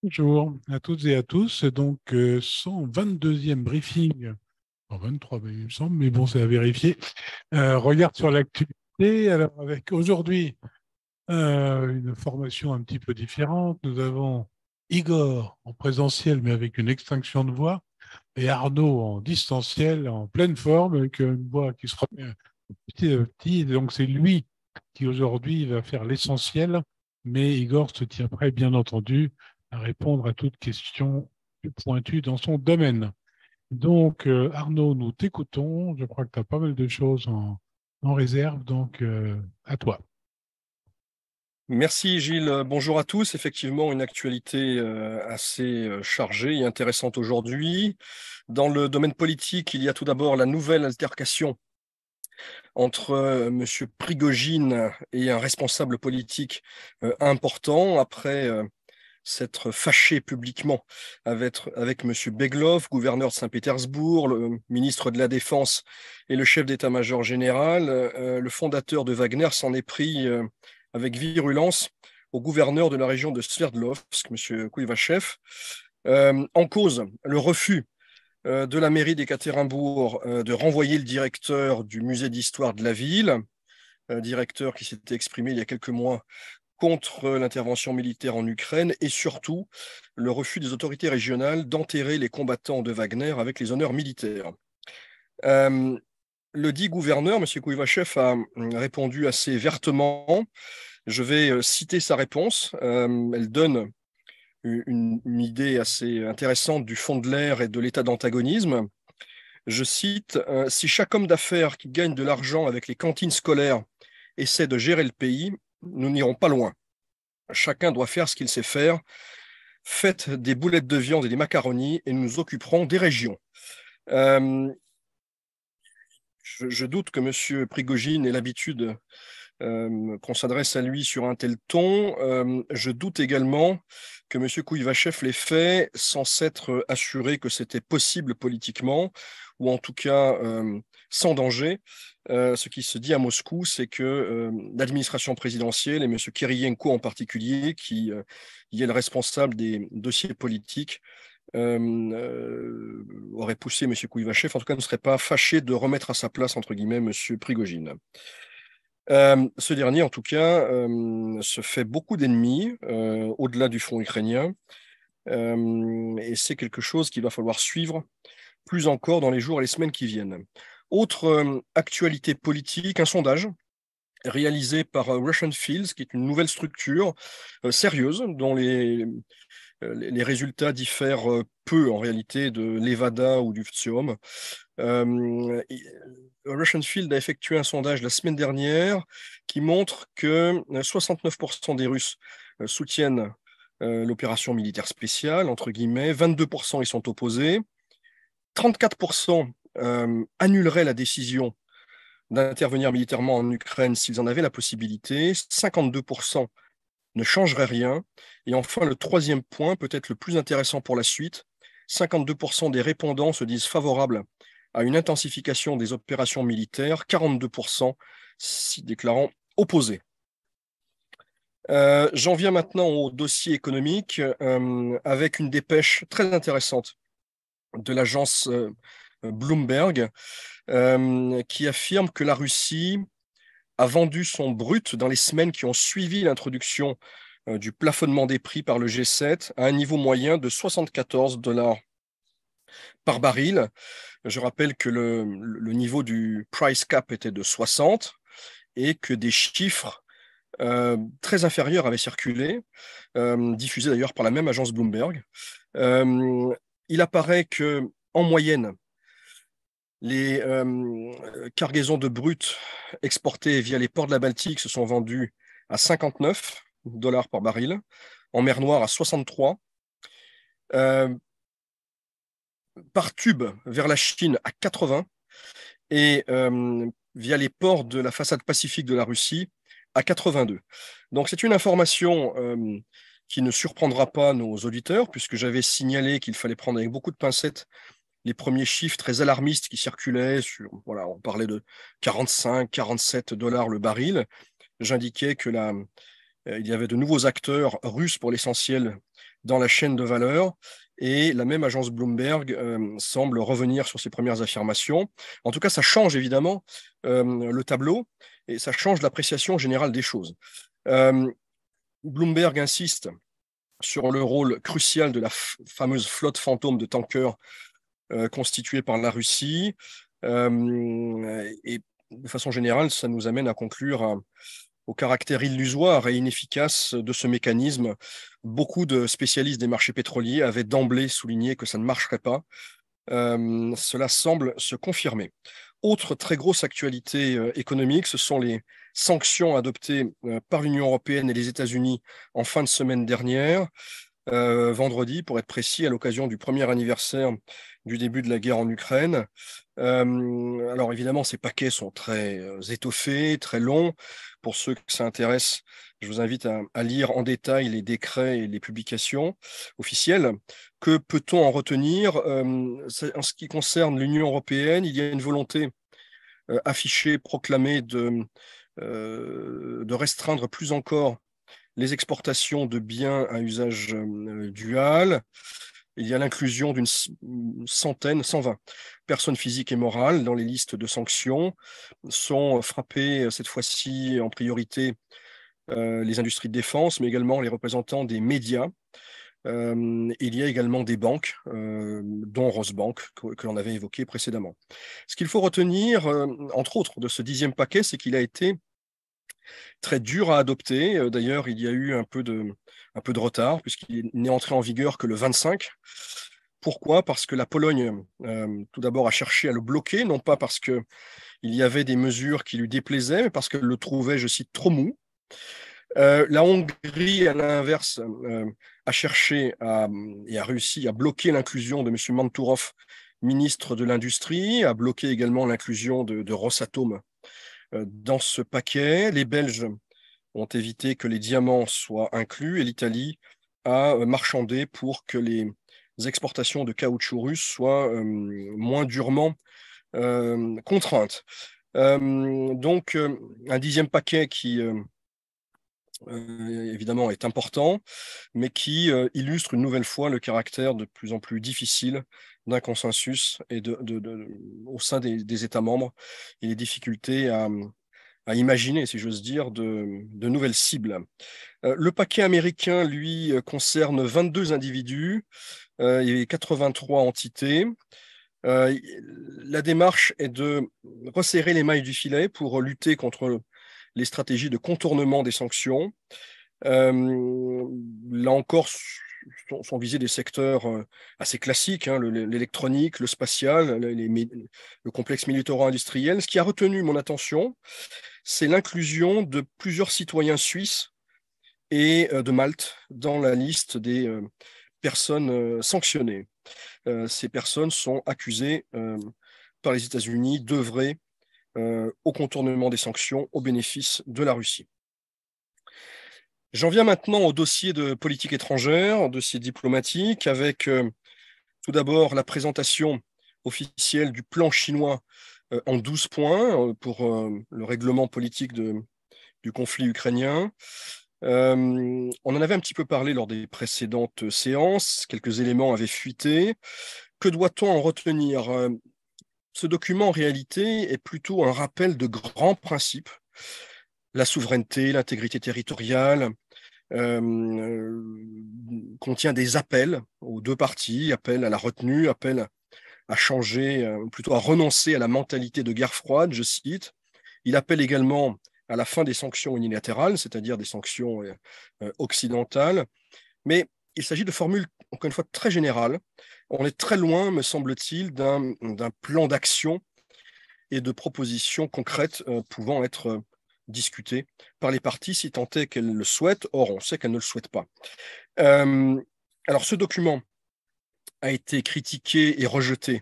Bonjour à toutes et à tous. Donc, 122e briefing, 23, il me semble, mais bon, c'est à vérifier. Regarde sur l'actualité. Alors, avec aujourd'hui une formation un petit peu différente, nous avons Igor en présentiel, mais avec une extinction de voix, et Arnaud en distanciel, en pleine forme, avec une voix qui se remet petit à petit. Donc, c'est lui qui aujourd'hui va faire l'essentiel, mais Igor se tient prêt, bien entendu, à répondre à toute question plus pointue dans son domaine. Donc, Arnaud, nous t'écoutons. Je crois que tu as pas mal de choses en réserve, donc à toi. Merci Gilles. Bonjour à tous. Effectivement, une actualité assez chargée et intéressante aujourd'hui. Dans le domaine politique, il y a tout d'abord la nouvelle altercation entre Monsieur Prigojine et un responsable politique important après s'être fâché publiquement avec Monsieur Beglov, gouverneur de Saint-Pétersbourg, le ministre de la Défense et le chef d'état-major général. Le fondateur de Wagner s'en est pris avec virulence au gouverneur de la région de Sverdlovsk, M. Kouivachev, en cause le refus de la mairie d'Ekaterinbourg de renvoyer le directeur du musée d'histoire de la ville, directeur qui s'était exprimé il y a quelques mois contre l'intervention militaire en Ukraine et surtout le refus des autorités régionales d'enterrer les combattants de Wagner avec les honneurs militaires. Euh, le dit gouverneur, M. Kouivachev, a répondu assez vertement. Je vais citer sa réponse. Elle donne une idée assez intéressante du fond de l'air et de l'état d'antagonisme. Je cite, si chaque homme d'affaires qui gagne de l'argent avec les cantines scolaires essaie de gérer le pays, nous n'irons pas loin. Chacun doit faire ce qu'il sait faire. Faites des boulettes de viande et des macaronis et nous nous occuperons des régions. Euh, je doute que M. Prigogine ait l'habitude qu'on s'adresse à lui sur un tel ton. Je doute également que M. Kouivachev l'ait fait sans s'être assuré que c'était possible politiquement, ou en tout cas sans danger. Ce qui se dit à Moscou, c'est que l'administration présidentielle, et M. Kiriyenko en particulier, qui y est le responsable des dossiers politiques, aurait poussé M. Kouivachev, en tout cas ne serait pas fâché de remettre à sa place, entre guillemets, M. Prigogine. Ce dernier, en tout cas, se fait beaucoup d'ennemis au-delà du front ukrainien, et c'est quelque chose qu'il va falloir suivre plus encore dans les jours et les semaines qui viennent. Autre actualité politique, un sondage réalisé par Russian Fields, qui est une nouvelle structure sérieuse, dont les résultats diffèrent peu en réalité de l'Evada ou du FTSEOM. Russian Field a effectué un sondage la semaine dernière qui montre que 69% des Russes soutiennent l'opération militaire spéciale, entre guillemets, 22% y sont opposés, 34% annuleraient la décision d'intervenir militairement en Ukraine s'ils en avaient la possibilité, 52% ne changeraient rien, et enfin le troisième point, peut-être le plus intéressant pour la suite, 52% des répondants se disent favorables à une intensification des opérations militaires, 42% s'y déclarant opposés. J'en viens maintenant au dossier économique avec une dépêche très intéressante de l'agence Bloomberg qui affirme que la Russie a vendu son brut dans les semaines qui ont suivi l'introduction du plafonnement des prix par le G7 à un niveau moyen de 74 dollars par baril. Je rappelle que le niveau du price cap était de 60 et que des chiffres très inférieurs avaient circulé, diffusés d'ailleurs par la même agence Bloomberg. Il apparaît que en moyenne, les cargaisons de brut exportées via les ports de la Baltique se sont vendues à 59 dollars par baril, en mer Noire à 63, par tube vers la Chine à 80 et via les ports de la façade pacifique de la Russie à 82. Donc c'est une information qui ne surprendra pas nos auditeurs, puisque j'avais signalé qu'il fallait prendre avec beaucoup de pincettes les premiers chiffres très alarmistes qui circulaient sur, voilà, on parlait de 45, 47 dollars le baril. J'indiquais que il y avait de nouveaux acteurs russes pour l'essentiel dans la chaîne de valeur. Et la même agence Bloomberg semble revenir sur ses premières affirmations. En tout cas, ça change évidemment le tableau et ça change l'appréciation générale des choses. Bloomberg insiste sur le rôle crucial de la fameuse flotte fantôme de tankers constituée par la Russie. Et de façon générale, ça nous amène à conclure au caractère illusoire et inefficace de ce mécanisme. Beaucoup de spécialistes des marchés pétroliers avaient d'emblée souligné que ça ne marcherait pas. Cela semble se confirmer. Autre très grosse actualité économique, ce sont les sanctions adoptées par l'Union européenne et les États-Unis en fin de semaine dernière, vendredi pour être précis, à l'occasion du premier anniversaire du début de la guerre en Ukraine. Alors évidemment, ces paquets sont très étoffés, très longs. Pour ceux que ça intéresse, je vous invite à lire en détail les décrets et les publications officielles. Que peut-on en retenir? En ce qui concerne l'Union européenne, il y a une volonté affichée, proclamée de restreindre plus encore les exportations de biens à usage dual. Il y a l'inclusion d'une centaine, 120 personnes physiques et morales dans les listes de sanctions. Sont frappées cette fois-ci en priorité les industries de défense, mais également les représentants des médias. Il y a également des banques, dont Rosbank, que l'on avait évoqué précédemment. Ce qu'il faut retenir, entre autres, de ce 10e paquet, c'est qu'il a été très dur à adopter. D'ailleurs, il y a eu un peu de retard, puisqu'il n'est entré en vigueur que le 25. Pourquoi? Parce que la Pologne, tout d'abord, a cherché à le bloquer, non pas parce qu'il y avait des mesures qui lui déplaisaient, mais parce qu'elle le trouvait, je cite, trop mou. La Hongrie, à l'inverse, a cherché et a réussi à bloquer l'inclusion de M. Mantourov, ministre de l'Industrie, a bloqué également l'inclusion de Rosatom dans ce paquet. Les Belges ont évité que les diamants soient inclus et l'Italie a marchandé pour que les exportations de caoutchouc russe soient moins durement contraintes. Donc, un 10e paquet qui évidemment est important, mais qui illustre une nouvelle fois le caractère de plus en plus difficile d'un consensus et au sein des États membres et les difficultés à imaginer, si j'ose dire, de nouvelles cibles. Le paquet américain, lui, concerne 22 individus et 83 entités. La démarche est de resserrer les mailles du filet pour lutter contre les stratégies de contournement des sanctions. Là encore, sont visés des secteurs assez classiques, hein, l'électronique, le spatial, le complexe militaro-industriel. Ce qui a retenu mon attention, c'est l'inclusion de plusieurs citoyens suisses et de Malte dans la liste des personnes sanctionnées. Ces personnes sont accusées par les États-Unis d'œuvrer au contournement des sanctions au bénéfice de la Russie. J'en viens maintenant au dossier de politique étrangère, au dossier diplomatique, avec tout d'abord la présentation officielle du plan chinois en 12 points pour le règlement politique du conflit ukrainien. On en avait un petit peu parlé lors des précédentes séances, quelques éléments avaient fuité. Que doit-on en retenir? Ce document, en réalité, est plutôt un rappel de grands principes. La souveraineté, l'intégrité territoriale, contient des appels aux deux parties, appel à la retenue, appel à changer, plutôt à renoncer à la mentalité de guerre froide, je cite. Il appelle également à la fin des sanctions unilatérales, c'est-à-dire des sanctions occidentales. Mais il s'agit de formules, encore une fois, très générales. On est très loin, me semble-t-il, d'un plan d'action et de propositions concrètes pouvant être discutées par les parties, si tant est qu'elles le souhaitent. Or, on sait qu'elles ne le souhaitent pas. Alors, ce document a été critiqué et rejeté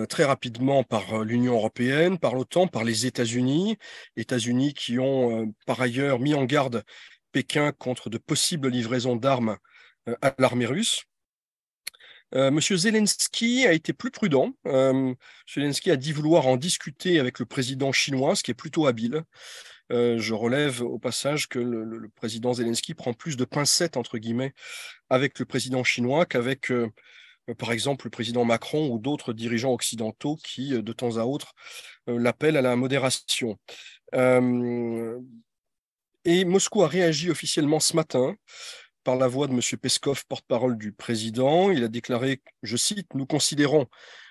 très rapidement par l'Union européenne, par l'OTAN, par les États-Unis qui ont par ailleurs mis en garde Pékin contre de possibles livraisons d'armes à l'armée russe. Monsieur Zelensky a été plus prudent. Zelensky a dit vouloir en discuter avec le président chinois, ce qui est plutôt habile. Je relève au passage que le président Zelensky prend plus de pincettes, entre guillemets, avec le président chinois qu'avec, par exemple, le président Macron ou d'autres dirigeants occidentaux qui, de temps à autre, l'appellent à la modération. Et Moscou a réagi officiellement ce matin par la voix de M. Peskov, porte-parole du président. Il a déclaré, je cite, « Nous considérons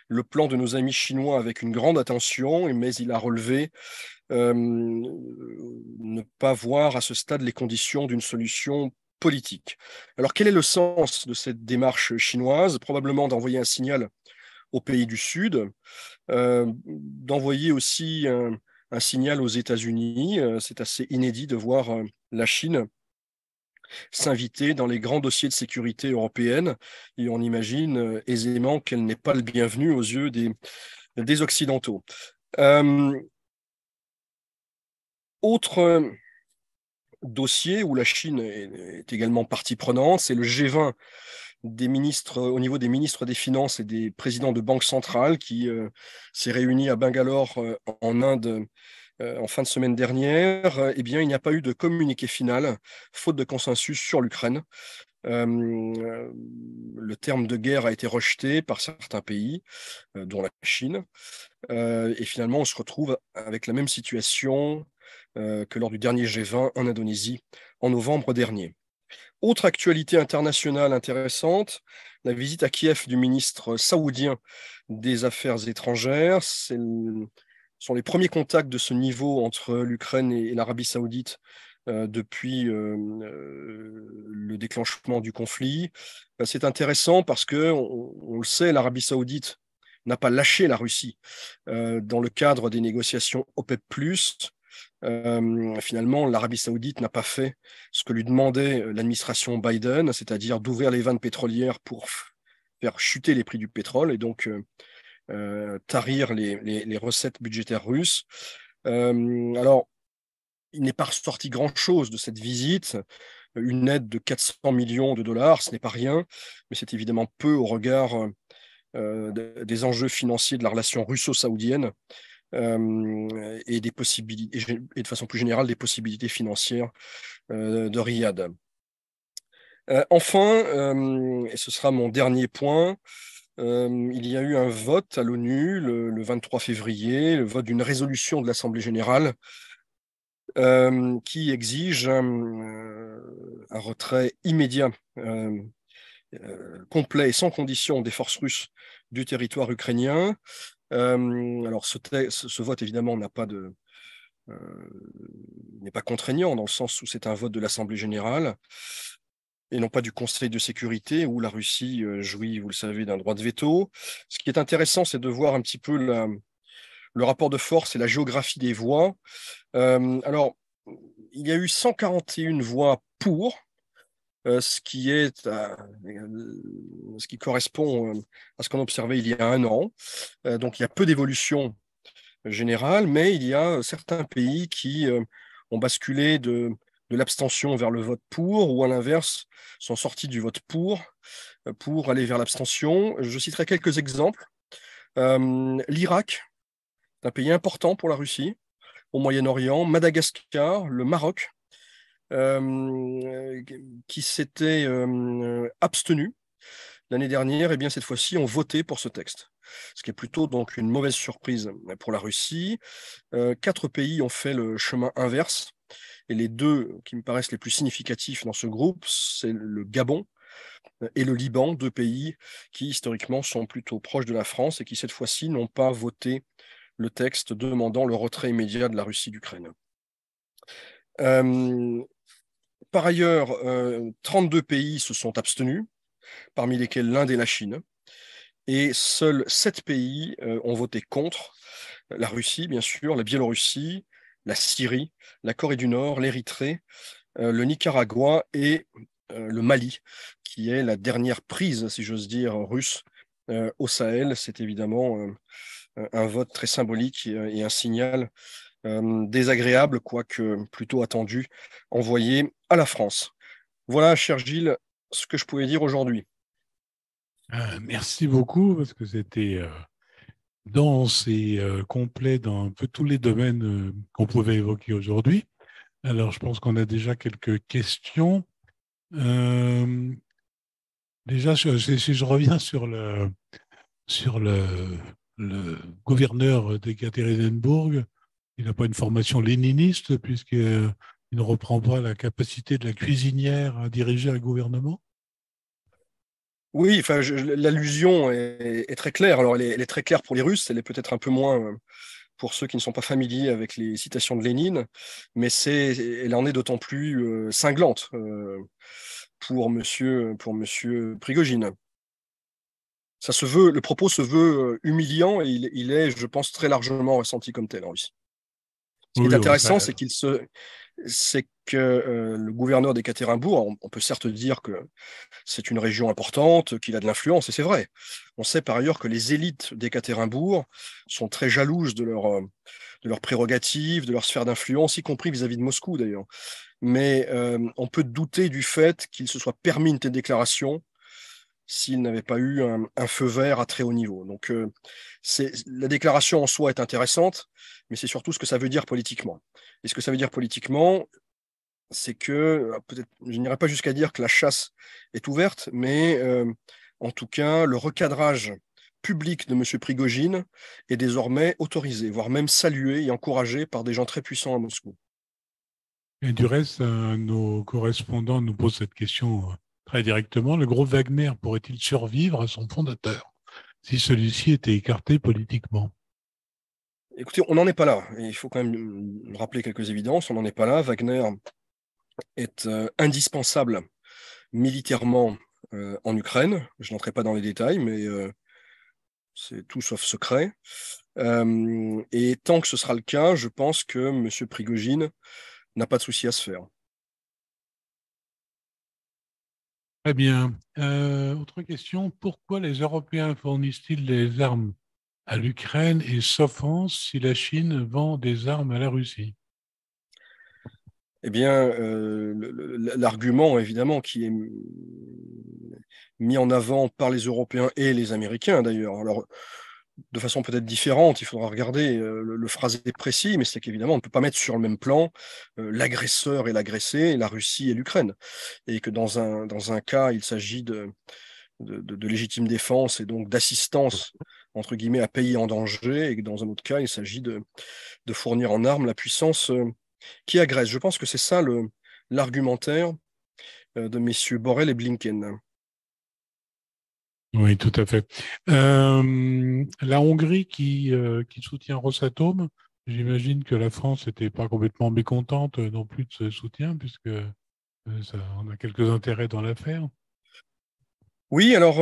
le plan de nos amis chinois avec une grande attention, mais il a relevé ne pas voir à ce stade les conditions d'une solution politique. » Alors, quel est le sens de cette démarche chinoise? Probablement d'envoyer un signal aux pays du Sud, d'envoyer aussi un signal aux États-Unis. C'est assez inédit de voir la Chine s'inviter dans les grands dossiers de sécurité européenne, et on imagine aisément qu'elle n'est pas le bienvenu aux yeux des Occidentaux. Autre dossier où la Chine est également partie prenante, c'est le G20 des ministres, au niveau des ministres des Finances et des présidents de banques centrales qui s'est réuni à Bangalore en Inde en fin de semaine dernière. Eh bien, il n'y a pas eu de communiqué final, faute de consensus sur l'Ukraine. Le terme de guerre a été rejeté par certains pays, dont la Chine. Et finalement, on se retrouve avec la même situation que lors du dernier G20 en Indonésie en novembre dernier. Autre actualité internationale intéressante, la visite à Kiev du ministre saoudien des Affaires étrangères. Ce sont les premiers contacts de ce niveau entre l'Ukraine et l'Arabie saoudite depuis le déclenchement du conflit. C'est intéressant parce que, on le sait, l'Arabie saoudite n'a pas lâché la Russie dans le cadre des négociations OPEP+. Finalement, l'Arabie saoudite n'a pas fait ce que lui demandait l'administration Biden, c'est-à-dire d'ouvrir les vannes pétrolières pour faire chuter les prix du pétrole et donc tarir les recettes budgétaires russes. Alors, il n'est pas ressorti grand-chose de cette visite. Une aide de 400 millions de dollars, ce n'est pas rien, mais c'est évidemment peu au regard des enjeux financiers de la relation russo-saoudienne et des possibilités, et de façon plus générale, des possibilités financières de Riyad. Enfin, et ce sera mon dernier point, il y a eu un vote à l'ONU le 23 février, le vote d'une résolution de l'Assemblée générale qui exige un retrait immédiat, complet et sans condition des forces russes du territoire ukrainien. Alors ce vote, évidemment, n'est pas contraignant dans le sens où c'est un vote de l'Assemblée générale et non pas du Conseil de sécurité où la Russie jouit, vous le savez, d'un droit de veto. Ce qui est intéressant, c'est de voir un petit peu le rapport de force et la géographie des voix. Alors, il y a eu 141 voix pour, ce qui correspond à ce qu'on observait il y a un an. Donc, il y a peu d'évolution générale, mais il y a certains pays qui ont basculé de l'abstention vers le vote pour, ou à l'inverse, sont sortis du vote pour aller vers l'abstention. Je citerai quelques exemples. L'Irak, c'est un pays important pour la Russie, au Moyen-Orient, Madagascar, le Maroc, qui s'étaient abstenus l'année dernière, et bien cette fois-ci ont voté pour ce texte. Ce qui est plutôt donc une mauvaise surprise pour la Russie. 4 pays ont fait le chemin inverse. Et les deux qui me paraissent les plus significatifs dans ce groupe, c'est le Gabon et le Liban, 2 pays qui historiquement sont plutôt proches de la France et qui cette fois-ci n'ont pas voté le texte demandant le retrait immédiat de la Russie d'Ukraine. Par ailleurs, 32 pays se sont abstenus, parmi lesquels l'Inde et la Chine. Et seuls 7 pays ont voté contre. La Russie, bien sûr, la Biélorussie, la Syrie, la Corée du Nord, l'Érythrée, le Nicaragua et le Mali, qui est la dernière prise, si j'ose dire, russe au Sahel. C'est évidemment un vote très symbolique et un signal désagréable, quoique plutôt attendu, envoyé à la France. Voilà, cher Gilles, ce que je pouvais dire aujourd'hui. Merci beaucoup, parce que c'était dense et complet dans un peu tous les domaines qu'on pouvait évoquer aujourd'hui. Alors, je pense qu'on a déjà quelques questions. Euh, Déjà, si je reviens sur le gouverneur d'Ekaterinbourg, il n'a pas une formation léniniste puisqu'il ne reprend pas la capacité de la cuisinière à diriger un gouvernement. Oui, enfin, l'allusion est très claire. Alors, elle est très claire pour les Russes, elle est peut-être un peu moins pour ceux qui ne sont pas familiers avec les citations de Lénine, mais elle en est d'autant plus cinglante pour monsieur Prigogine. Ça se veut, le propos se veut humiliant et il est, je pense, très largement ressenti comme tel en Russie. Ce qui est Oui, oui, intéressant, ça, c'est que le gouverneur d'Ekaterinbourg, on peut certes dire que c'est une région importante, qu'il a de l'influence, et c'est vrai. On sait par ailleurs que les élites d'Ekaterinbourg sont très jalouses de leurs prérogatives, de leur sphère d'influence, y compris vis-à-vis de Moscou d'ailleurs. Mais on peut douter du fait qu'il se soit permis une telle déclaration s'il n'avait pas eu un feu vert à très haut niveau. Donc la déclaration en soi est intéressante, mais c'est surtout ce que ça veut dire politiquement. Et ce que ça veut dire politiquement, c'est que, peut-être, je n'irai pas jusqu'à dire que la chasse est ouverte, mais en tout cas, le recadrage public de M. Prigogine est désormais autorisé, voire même salué et encouragé par des gens très puissants à Moscou. et du reste, nos correspondants nous posent cette question très directement. Le groupe Wagner pourrait-il survivre à son fondateur si celui-ci était écarté politiquement? Écoutez, on n'en est pas là. Et il faut quand même rappeler quelques évidences. On n'en est pas là. Wagner est indispensable militairement en Ukraine. Je n'entrerai pas dans les détails, mais c'est tout sauf secret. Et tant que ce sera le cas, je pense que M. Prigogine n'a pas de souci à se faire. Très bien. Autre question, pourquoi les Européens fournissent-ils des armes à l'Ukraine et s'offensent si la Chine vend des armes à la Russie? Eh bien, l'argument, évidemment, qui est mis en avant par les Européens et les Américains, d'ailleurs, alors de façon peut-être différente, il faudra regarder le phrasé précis, mais c'est qu'évidemment, on ne peut pas mettre sur le même plan l'agresseur et l'agressé, la Russie et l'Ukraine. Et que dans un cas, il s'agit de légitime défense et donc d'assistance, entre guillemets, à pays en danger, et que dans un autre cas, il s'agit de fournir en armes la puissance qui agresse. Je pense que c'est ça l'argumentaire de messieurs Borrell et Blinken. Oui, tout à fait. La Hongrie qui soutient Rosatom, j'imagine que la France n'était pas complètement mécontente non plus de ce soutien, puisque on a quelques intérêts dans l'affaire. Oui, alors,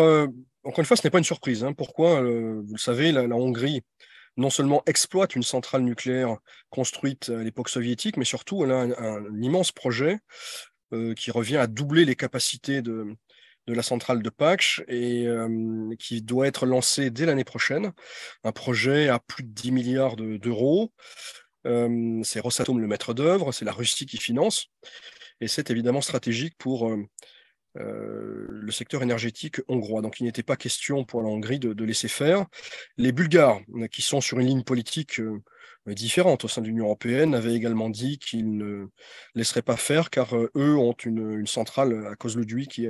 encore une fois, ce n'est pas une surprise, hein. Pourquoi? Vous le savez, la Hongrie non seulement exploite une centrale nucléaire construite à l'époque soviétique, mais surtout, elle a un immense projet qui revient à doubler les capacités de la centrale de Paks et qui doit être lancé dès l'année prochaine. Un projet à plus de 10 milliards d'euros. C'est Rosatom le maître d'œuvre, c'est la Russie qui finance, et c'est évidemment stratégique pour le secteur énergétique hongrois. Donc il n'était pas question pour la Hongrie de laisser faire. Les Bulgares, qui sont sur une ligne politique différente au sein de l'Union européenne, avaient également dit qu'ils ne laisseraient pas faire car eux ont une centrale à Kozloduy qui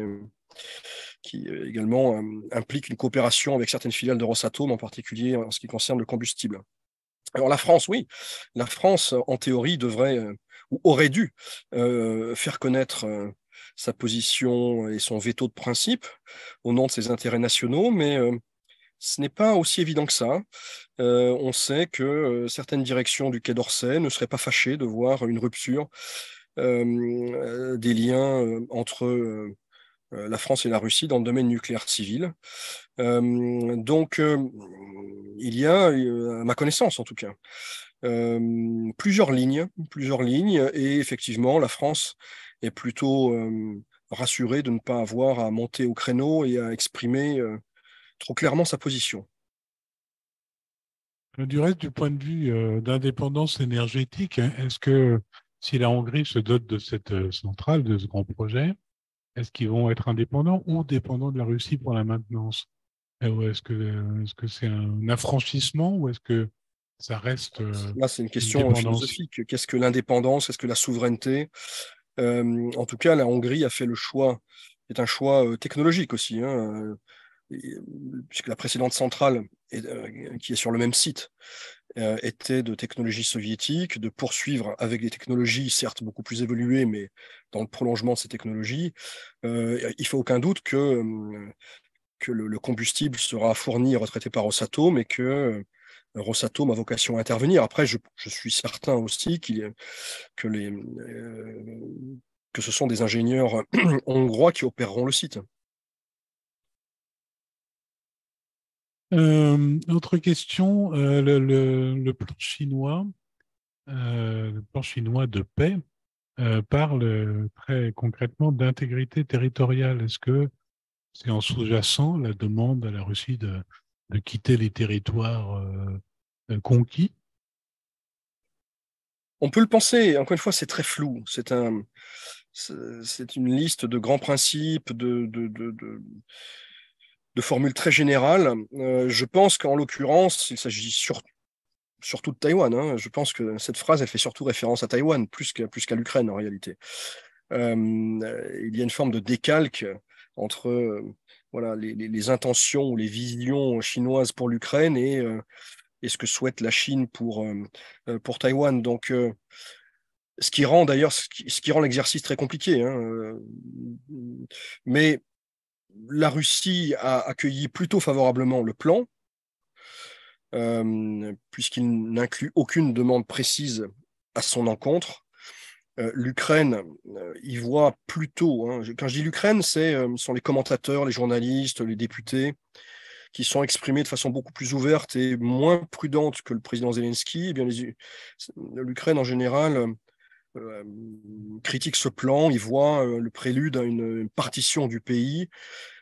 également implique une coopération avec certaines filiales de Rosatom, en particulier en ce qui concerne le combustible. Alors la France, oui, la France, en théorie, devrait ou aurait dû faire connaître sa position et son veto de principe au nom de ses intérêts nationaux, mais ce n'est pas aussi évident que ça. On sait que certaines directions du Quai d'Orsay ne seraient pas fâchées de voir une rupture des liens entre la France et la Russie dans le domaine nucléaire civil. Donc, il y a, à ma connaissance en tout cas, plusieurs lignes, et effectivement, la France est plutôt rassurée de ne pas avoir à monter au créneau et à exprimer trop clairement sa position. Du reste, du point de vue d'indépendance énergétique, hein, est-ce que si la Hongrie se dote de cette centrale, de ce grand projet, est-ce qu'ils vont être indépendants ou dépendants de la Russie pour la maintenance? Ou est-ce que c'est un affranchissement ou est-ce que ça reste Là, c'est une une question dépendance? philosophique. Qu'est-ce que l'indépendance? Qu'est-ce que la souveraineté? En tout cas, la Hongrie a fait le choix, c'est un choix technologique aussi, hein, puisque la précédente centrale, qui est sur le même site, était de technologie soviétique, de poursuivre avec des technologies certes beaucoup plus évoluées, mais dans le prolongement de ces technologies. Il ne fait aucun doute que le combustible sera fourni et retraité par Rosatom et que Rosatom a vocation à intervenir. Après, je suis certain aussi que, que ce sont des ingénieurs hongrois qui opéreront le site. Autre question, le plan chinois de paix parle très concrètement d'intégrité territoriale. Est-ce que c'est en sous-jacent la demande à la Russie de quitter les territoires conquis? On peut le penser, encore une fois, c'est très flou. C'est une liste de grands principes, de formules très générales. Je pense qu'en l'occurrence, il s'agit surtout de Taïwan, hein. Je pense que cette phrase, elle fait surtout référence à Taïwan, plus qu'à l'Ukraine en réalité. Il y a une forme de décalque entre voilà, les intentions ou les visions chinoises pour l'Ukraine et ce que souhaite la Chine pour Taïwan. Donc, ce qui rend d'ailleurs, ce qui rend l'exercice très compliqué, hein. Mais la Russie a accueilli plutôt favorablement le plan, puisqu'il n'inclut aucune demande précise à son encontre. L'Ukraine y voit plutôt, hein, quand je dis l'Ukraine, ce sont les commentateurs, les journalistes, les députés, qui sont exprimés de façon beaucoup plus ouverte et moins prudente que le président Zelensky. Eh bien, l'Ukraine en général euh, critique ce plan, il voit le prélude à une partition du pays,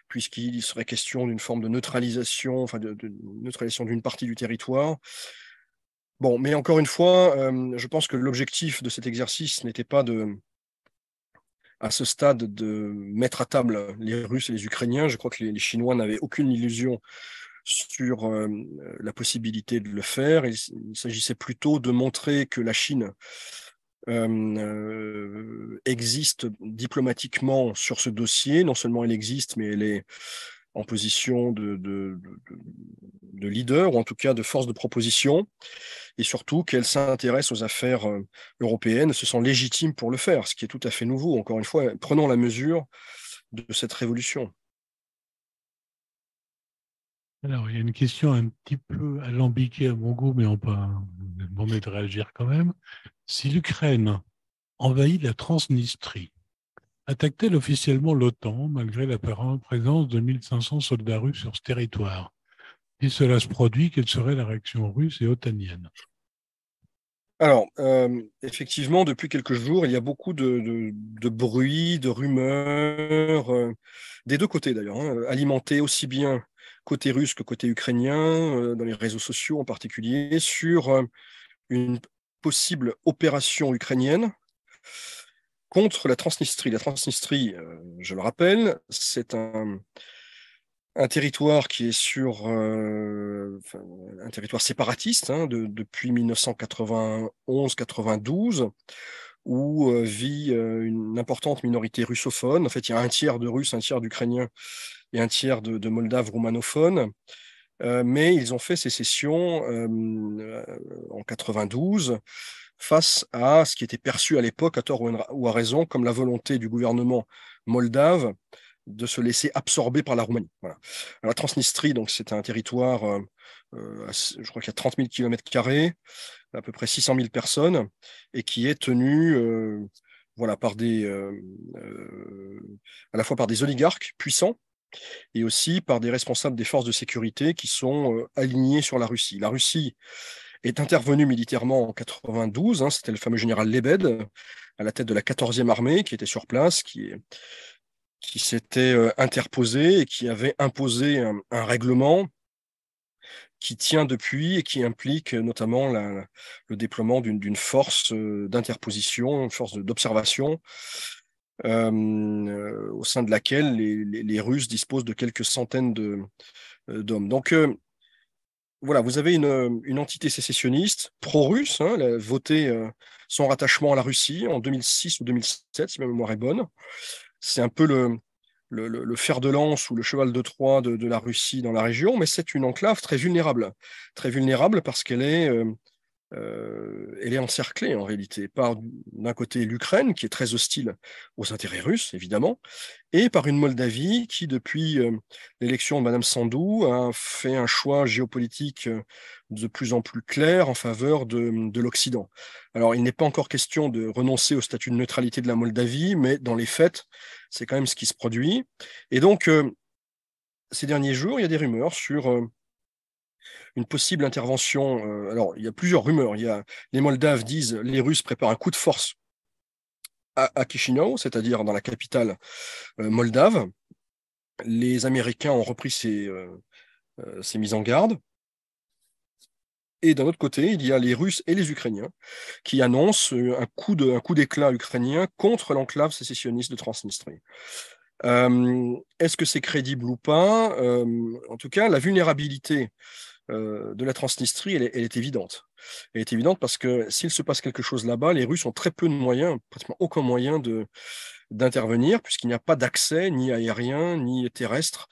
puisqu'il serait question d'une forme de neutralisation, enfin de neutralisation d'une partie du territoire. Bon, mais encore une fois, je pense que l'objectif de cet exercice n'était pas à ce stade de mettre à table les Russes et les Ukrainiens. Je crois que les Chinois n'avaient aucune illusion sur la possibilité de le faire. Il s'agissait plutôt de montrer que la Chine existe diplomatiquement sur ce dossier. Non seulement elle existe, mais elle est en position de leader, ou en tout cas de force de proposition, et surtout qu'elle s'intéresse aux affaires européennes, se sent légitime pour le faire, ce qui est tout à fait nouveau. Encore une fois, prenons la mesure de cette révolution. Alors, il y a une question un petit peu alambiquée à mon goût, mais on peut demander de réagir quand même. Si l'Ukraine envahit la Transnistrie, attaque-t-elle officiellement l'OTAN malgré la présence de 1500 soldats russes sur ce territoire? Si cela se produit, quelle serait la réaction russe et otanienne? Alors, effectivement, depuis quelques jours, il y a beaucoup de bruit, de rumeurs, des deux côtés d'ailleurs, hein, alimentés aussi bien côté russe que côté ukrainien, dans les réseaux sociaux en particulier, sur une possible opération ukrainienne contre la Transnistrie. La Transnistrie, je le rappelle, c'est un territoire qui est sur enfin, un territoire séparatiste, hein, depuis 1991-92, où vit une importante minorité russophone. En fait, il y a un tiers de Russes, un tiers d'Ukrainiens et un tiers de Moldaves roumanophones. Mais ils ont fait sécession en 92 face à ce qui était perçu à l'époque, à tort ou à raison, comme la volonté du gouvernement moldave de se laisser absorber par la Roumanie. Voilà. Alors, la Transnistrie, donc, c'est un territoire, je crois qu'il y a 30 000 km², à peu près 600 000 personnes, et qui est tenu voilà, à la fois par des oligarques puissants et aussi par des responsables des forces de sécurité qui sont alignés sur la Russie. La Russie est intervenue militairement en 92, hein, c'était le fameux général Lebed, à la tête de la 14e armée, qui était sur place, qui s'était interposé et qui avait imposé un règlement qui tient depuis et qui implique notamment le déploiement d'une force d'interposition, une force d'observation au sein de laquelle les Russes disposent de quelques centaines d'hommes. Donc, voilà, vous avez une entité sécessionniste pro-russe, hein, votée son rattachement à la Russie en 2006 ou 2007, si ma mémoire est bonne. C'est un peu le fer de lance ou le cheval de Troie de la Russie dans la région, mais c'est une enclave très vulnérable. Très vulnérable parce elle est encerclée en réalité par d'un côté l'Ukraine, qui est très hostile aux intérêts russes, évidemment, et par une Moldavie qui, depuis l'élection de Mme Sandou, a fait un choix géopolitique de plus en plus clair en faveur de l'Occident. Alors, il n'est pas encore question de renoncer au statut de neutralité de la Moldavie, mais dans les faits, c'est quand même ce qui se produit. Et donc, ces derniers jours, il y a des rumeurs sur une possible intervention. Alors, il y a plusieurs rumeurs. Les Moldaves disent les Russes préparent un coup de force à Chisinau, c'est-à-dire dans la capitale moldave. Les Américains ont repris ces mises en garde. Et d'un autre côté, il y a les Russes et les Ukrainiens qui annoncent un coup d'éclat ukrainien contre l'enclave sécessionniste de Transnistrie. Est-ce que c'est crédible ou pas? En tout cas, la vulnérabilité de la Transnistrie, elle est évidente. Elle est évidente parce que s'il se passe quelque chose là-bas, les Russes ont très peu de moyens, pratiquement aucun moyen d'intervenir, puisqu'il n'y a pas d'accès ni aérien, ni terrestre,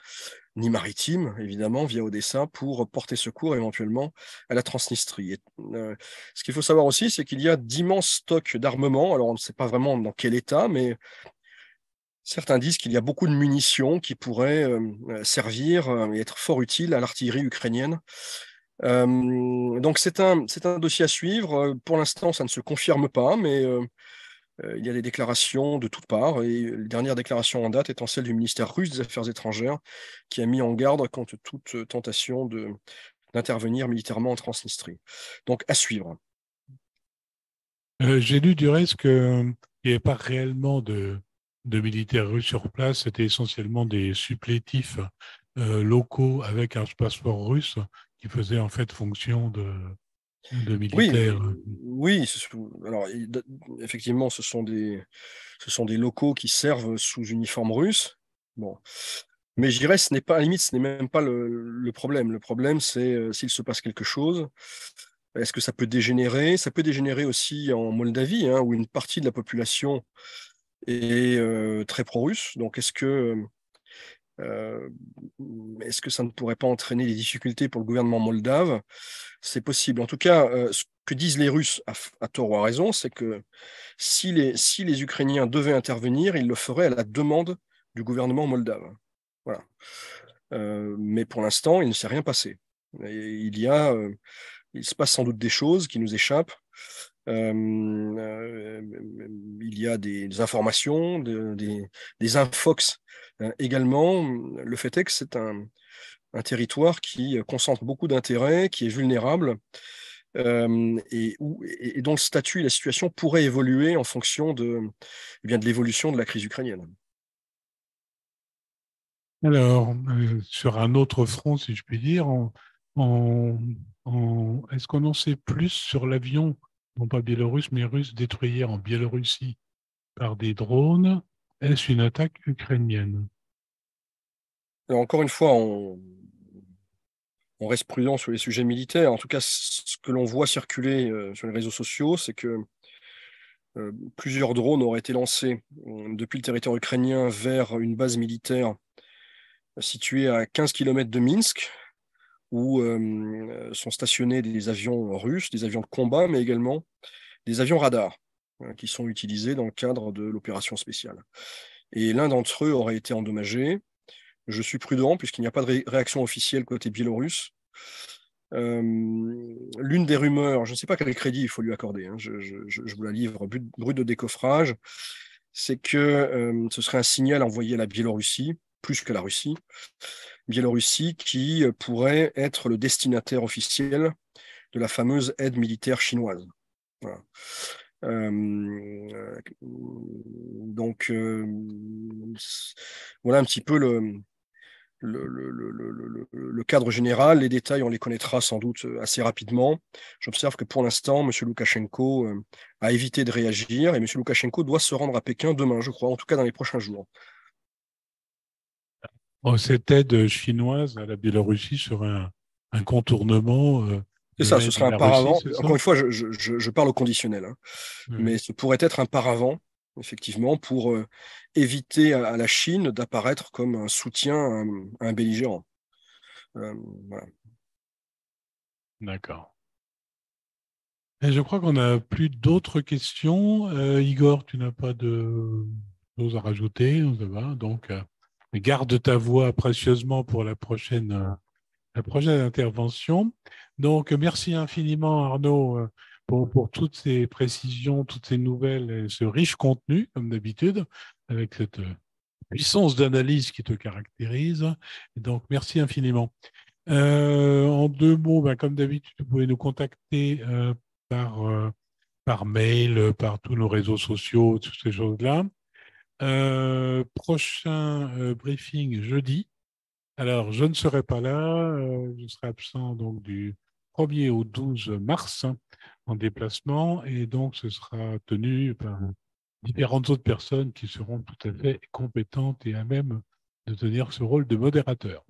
ni maritime, évidemment, via Odessa, pour porter secours éventuellement à la Transnistrie. Ce qu'il faut savoir aussi, c'est qu'il y a d'immenses stocks d'armement. Alors, on ne sait pas vraiment dans quel état, mais certains disent qu'il y a beaucoup de munitions qui pourraient servir et être fort utiles à l'artillerie ukrainienne. Donc c'est un dossier à suivre. Pour l'instant, ça ne se confirme pas, mais il y a des déclarations de toutes parts. Et la dernière déclaration en date étant celle du ministère russe des Affaires étrangères, qui a mis en garde contre toute tentation d'intervenir militairement en Transnistrie. Donc à suivre. J'ai lu du reste qu'il n'y avait pas réellement de militaires russes sur place, c'était essentiellement des supplétifs locaux avec un passeport russe qui faisaient en fait fonction de Oui, militaires. oui. Alors, effectivement, ce sont des locaux qui servent sous uniforme russe. Bon. Mais je dirais, ce n'est pas, à la limite, ce n'est même pas le problème. Le problème, c'est s'il se passe quelque chose, est-ce que ça peut dégénérer? Ça peut dégénérer aussi en Moldavie, hein, où une partie de la population est très pro-russe. Donc, euh, est-ce que ça ne pourrait pas entraîner des difficultés pour le gouvernement moldave? C'est possible. En tout cas, ce que disent les Russes, à tort ou à raison, c'est que si les Ukrainiens devaient intervenir, ils le feraient à la demande du gouvernement moldave. Voilà. Mais pour l'instant, il ne s'est rien passé. Et il se passe sans doute des choses qui nous échappent. Il y a des informations, des infox également. Le fait est que c'est un territoire qui concentre beaucoup d'intérêts, qui est vulnérable et dont le statut et la situation pourraient évoluer en fonction eh bien, de l'évolution de la crise ukrainienne. Alors, sur un autre front, si je puis dire, en- est-ce qu'on en sait plus sur l'avion, non pas biélorusse, mais russe, détruit hier en Biélorussie par des drones? Est-ce une attaque ukrainienne? Alors, encore une fois, on reste prudent sur les sujets militaires. En tout cas, ce que l'on voit circuler sur les réseaux sociaux, c'est que plusieurs drones auraient été lancés depuis le territoire ukrainien vers une base militaire située à 15 km de Minsk, où sont stationnés des avions russes, des avions de combat, mais également des avions radars qui sont utilisés dans le cadre de l'opération spéciale. Et l'un d'entre eux aurait été endommagé. Je suis prudent puisqu'il n'y a pas de réaction officielle côté biélorusse. L'une des rumeurs, je ne sais pas quel crédit il faut lui accorder, hein, je vous la livre brut de décoffrage, c'est que ce serait un signal envoyé à la Biélorussie, plus qu'à la Russie, Biélorussie qui pourrait être le destinataire officiel de la fameuse aide militaire chinoise. Voilà. Donc, voilà un petit peu le cadre général. Les détails, on les connaîtra sans doute assez rapidement. J'observe que pour l'instant, M. Loukachenko a évité de réagir et M. Loukachenko doit se rendre à Pékin demain, je crois, en tout cas dans les prochains jours. Cette aide chinoise à la Biélorussie sur un contournement C'est de ça, ce l'aide à sera un la Russie, paravent. c'est ça? Encore une fois, je parle au conditionnel, hein. Oui. Mais ce pourrait être un paravent, effectivement, pour éviter à la Chine d'apparaître comme un soutien à un belligérant. Voilà. D'accord. Et je crois qu'on n'a plus d'autres questions. Igor, tu n'as pas de choses à rajouter, ça va. Donc, garde ta voix précieusement pour la prochaine intervention. Donc, merci infiniment, Arnaud, pour toutes ces précisions, toutes ces nouvelles et ce riche contenu, comme d'habitude, avec cette puissance d'analyse qui te caractérise. Et donc, merci infiniment. En deux mots, ben, comme d'habitude, vous pouvez nous contacter par, par mail, par tous nos réseaux sociaux, toutes ces choses-là. Prochain briefing jeudi. Alors, je ne serai pas là. Je serai absent donc du 1er au 12 mars en déplacement et donc ce sera tenu par différentes autres personnes qui seront tout à fait compétentes et à même de tenir ce rôle de modérateur.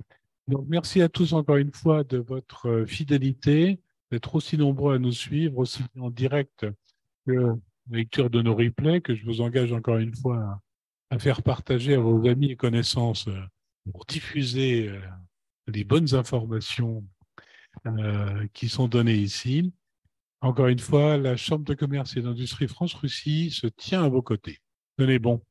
Donc, merci à tous encore une fois de votre fidélité, d'être aussi nombreux à nous suivre, aussi en direct que la lecture de nos replays, que je vous engage encore une fois à faire partager à vos amis et connaissances pour diffuser les bonnes informations qui sont données ici. Encore une fois, la Chambre de commerce et d'industrie France-Russie se tient à vos côtés. Tenez bon.